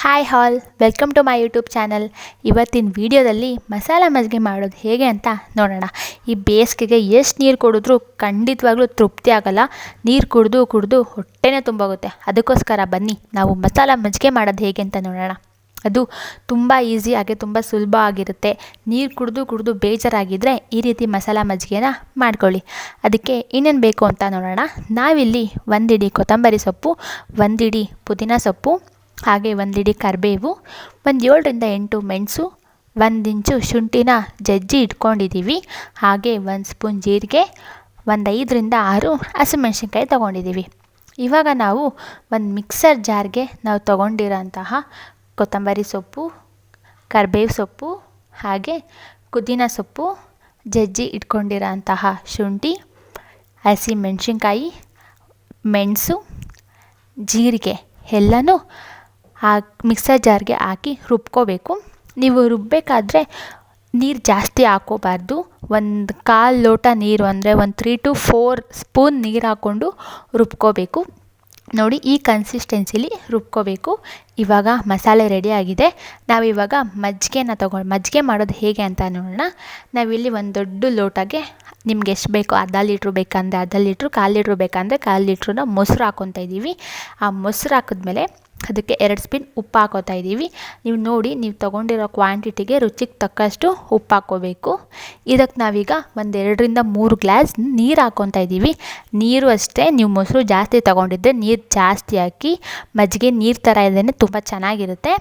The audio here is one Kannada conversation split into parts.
Hi all, welcome to my YouTube channel. ಇವತ್ತಿನ ವಿಡಿಯೋದಲ್ಲಿ ಮಸಾಲ ಮಜ್ಜಿಗೆ ಮಾಡೋದು ಹೇಗೆ ಅಂತ ನೋಡೋಣ. ಈ ಬೇಸಿಗೆಗೆ ಎಷ್ಟು ನೀರು ಕುಡಿದ್ರೂ ಖಂಡಿತವಾಗ್ಲೂ ತೃಪ್ತಿ ಆಗಲ್ಲ. ನೀರು ಕುಡಿದು ಕುಡಿದು ಹೊಟ್ಟೆನೇ ತುಂಬೋಗುತ್ತೆ. ಅದಕ್ಕೋಸ್ಕರ ಬನ್ನಿ ನಾವು ಮಸಾಲ ಮಜ್ಜಿಗೆ ಮಾಡೋದು ಹೇಗೆ ಅಂತ ನೋಡೋಣ. ಅದು ತುಂಬ ಈಸಿ ಹಾಗೆ ತುಂಬ ಸುಲಭ ಆಗಿರುತ್ತೆ. ನೀರು ಕುಡಿದು ಕುಡಿದು ಬೇಜಾರಾಗಿದ್ದರೆ ಈ ರೀತಿ ಮಸಾಲ ಮಜ್ಜಿಗೆನ ಮಾಡ್ಕೊಳ್ಳಿ. ಅದಕ್ಕೆ ಏನೇನು ಬೇಕು ಅಂತ ನೋಡೋಣ. ನಾವಿಲ್ಲಿ ಒಂದಿಡಿ ಕೊತ್ತಂಬರಿ ಸೊಪ್ಪು, ಒಂದಿಡಿ ಪುದೀನ ಸೊಪ್ಪು, ಹಾಗೆ ಒಂದಿಡಿ ಕರಿಬೇವು, ಒಂದು 7ರಿಂದ 8 ಮೆಣಸು, 1 ಇಂಚು ಶುಂಠಿನ ಜಜ್ಜಿ ಇಟ್ಕೊಂಡಿದ್ದೀವಿ. ಹಾಗೆ 1 ಸ್ಪೂನ್ ಜೀರಿಗೆ, ಒಂದು 5ರಿಂದ 6 ಹಸಿಮೆಣ್ಸಿನ್ಕಾಯಿ ತೊಗೊಂಡಿದ್ದೀವಿ. ಇವಾಗ ನಾವು ಒಂದು ಮಿಕ್ಸರ್ ಜಾರ್ಗೆ ನಾವು ತೊಗೊಂಡಿರೋಂತಹ ಕೊತ್ತಂಬರಿ ಸೊಪ್ಪು, ಕರಿಬೇವು ಸೊಪ್ಪು, ಹಾಗೆ ಪುದೀನ ಸೊಪ್ಪು, ಜಜ್ಜಿ ಇಟ್ಕೊಂಡಿರೋಂತಹ ಶುಂಠಿ, ಹಸಿಮೆಣ್ಸಿನ್ಕಾಯಿ, ಮೆಣಸು, ಜೀರಿಗೆ ಎಲ್ಲನೂ ಮಿಕ್ಸರ್ ಜಾರ್ಗೆ ಹಾಕಿ ರುಬ್ಕೋಬೇಕು. ನೀವು ರುಬ್ಬಬೇಕಾದ್ರೆ ನೀರು ಜಾಸ್ತಿ ಹಾಕ್ಕೋಬಾರ್ದು. ಒಂದು 1/4 ಲೋಟ ನೀರು ಅಂದರೆ ಒಂದು 3 to 4 ಸ್ಪೂನ್ ನೀರು ಹಾಕ್ಕೊಂಡು ರುಬ್ಕೋಬೇಕು. ನೋಡಿ, ಈ ಕನ್ಸಿಸ್ಟೆನ್ಸಿಲಿ ರುಬ್ಕೋಬೇಕು. ಇವಾಗ ಮಸಾಲೆ ರೆಡಿಯಾಗಿದೆ. ನಾವಿವಾಗ ಮಜ್ಜಿಗೆ ಮಾಡೋದು ಹೇಗೆ ಅಂತ ನೋಡೋಣ. ನಾವಿಲ್ಲಿ ಒಂದು ದೊಡ್ಡ ಲೋಟಗೆ ನಿಮ್ಗೆ ಎಷ್ಟು ಬೇಕೋ, ಅರ್ಧ ಲೀಟ್ರ್ ಬೇಕಂದರೆ ಅರ್ಧ ಲೀಟ್ರು, 1/4 ಲೀಟ್ರ್ ಬೇಕಂದರೆ 1/4 ಲೀಟ್ರನ್ನ ಮೊಸರು ಹಾಕ್ಕೊತಾ ಇದ್ದೀವಿ. ಆ ಮೊಸರು ಹಾಕಿದ್ಮೇಲೆ ಅದಕ್ಕೆ 2 ಸ್ಪೂನ್ ಉಪ್ಪು ಹಾಕೋತಾ ಇದ್ದೀವಿ. ನೀವು ನೋಡಿ, ನೀವು ತೊಗೊಂಡಿರೋ ಕ್ವಾಂಟಿಟಿಗೆ ರುಚಿಗೆ ತಕ್ಕಷ್ಟು ಉಪ್ಪು ಹಾಕ್ಕೋಬೇಕು. ಇದಕ್ಕೆ ನಾವೀಗ ಒಂದು 2ರಿಂದ 3 ಗ್ಲಾಸ್ ನೀರು ಹಾಕ್ಕೊತಾ ಇದ್ದೀವಿ. ನೀರು ಅಷ್ಟೇ, ನೀವು ಮೊಸರು ಜಾಸ್ತಿ ತೊಗೊಂಡಿದ್ದರೆ ನೀರು ಜಾಸ್ತಿ ಹಾಕಿ. ಮಜ್ಜಿಗೆ ನೀರು ಥರ ಇದ್ದೇ ತುಂಬ ಚೆನ್ನಾಗಿರುತ್ತೆ.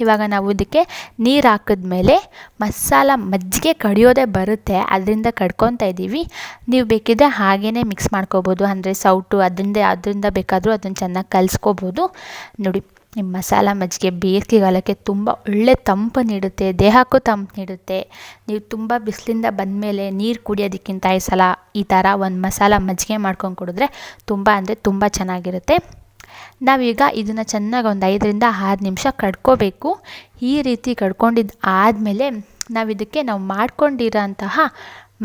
ಇವಾಗ ನಾವು ಇದಕ್ಕೆ ನೀರು ಹಾಕಿದ್ಮೇಲೆ ಮಸಾಲ ಮಜ್ಜಿಗೆ ಕಡಿಯೋದೇ ಬರುತ್ತೆ, ಅದರಿಂದ ಕಡ್ಕೊತಾ ಇದ್ದೀವಿ. ನೀವು ಬೇಕಿದ್ದರೆ ಹಾಗೇ ಮಿಕ್ಸ್ ಮಾಡ್ಕೋಬೋದು, ಅಂದರೆ ಸೌಟು ಅದರಿಂದ ಬೇಕಾದರೂ ಅದನ್ನು ಚೆನ್ನಾಗಿ ಕಲಿಸ್ಕೋಬೋದು. ನೋಡಿ, ನಿಮ್ಮ ಮಸಾಲ ಮಜ್ಜಿಗೆ ಬೇಸಿಗೆಗಾಲಕ್ಕೆ ತುಂಬ ಒಳ್ಳೆ ತಂಪು ನೀಡುತ್ತೆ, ದೇಹಕ್ಕೂ ತಂಪು ನೀಡುತ್ತೆ. ನೀವು ತುಂಬ ಬಿಸಿಲಿಂದ ಬಂದಮೇಲೆ ನೀರು ಕುಡಿಯೋದಕ್ಕಿಂತ ಈ ಸಲ ಈ ಥರ ಒಂದು ಮಸಾಲ ಮಜ್ಜಿಗೆ ಮಾಡ್ಕೊಂಡು ಕುಡಿದ್ರೆ ತುಂಬ ಅಂದರೆ ತುಂಬ ಚೆನ್ನಾಗಿರುತ್ತೆ. ನಾವೀಗ ಇದನ್ನು ಚೆನ್ನಾಗಿ ಒಂದು 5ರಿಂದ 6 ನಿಮಿಷ ಕಡ್ಕೋಬೇಕು. ಈ ರೀತಿ ಕಡ್ಕೊಂಡಿದ್ದು ಆದಮೇಲೆ ನಾವು ಮಾಡ್ಕೊಂಡಿರೋಂತಹ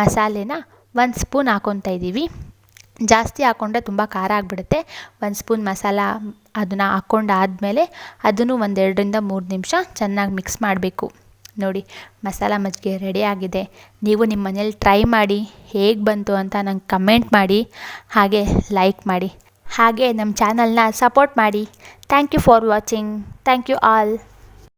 ಮಸಾಲೆನ 1 ಸ್ಪೂನ್ ಹಾಕ್ಕೊತಾ ಇದ್ದೀವಿ. ಜಾಸ್ತಿ ಹಾಕ್ಕೊಂಡ್ರೆ ತುಂಬ ಖಾರ ಆಗಿಬಿಡುತ್ತೆ. 1 ಸ್ಪೂನ್ ಮಸಾಲ ಅದನ್ನು ಹಾಕ್ಕೊಂಡಾದಮೇಲೆ ಅದನ್ನು ಒಂದು 2ರಿಂದ 3 ನಿಮಿಷ ಚೆನ್ನಾಗಿ ಮಿಕ್ಸ್ ಮಾಡಬೇಕು. ನೋಡಿ, ಮಸಾಲ ಮಜ್ಜಿಗೆ ರೆಡಿಯಾಗಿದೆ. ನೀವು ನಿಮ್ಮ ಮನೇಲಿ ಟ್ರೈ ಮಾಡಿ, ಹೇಗೆ ಬಂತು ಅಂತ ನಂಗೆ ಕಮೆಂಟ್ ಮಾಡಿ, ಹಾಗೆ ಲೈಕ್ ಮಾಡಿ, ಹಾಗೆ ನಮ್ಮ ಚಾನಲ್ನ ಸಪೋರ್ಟ್ ಮಾಡಿ. Thank you for watching. Thank you all.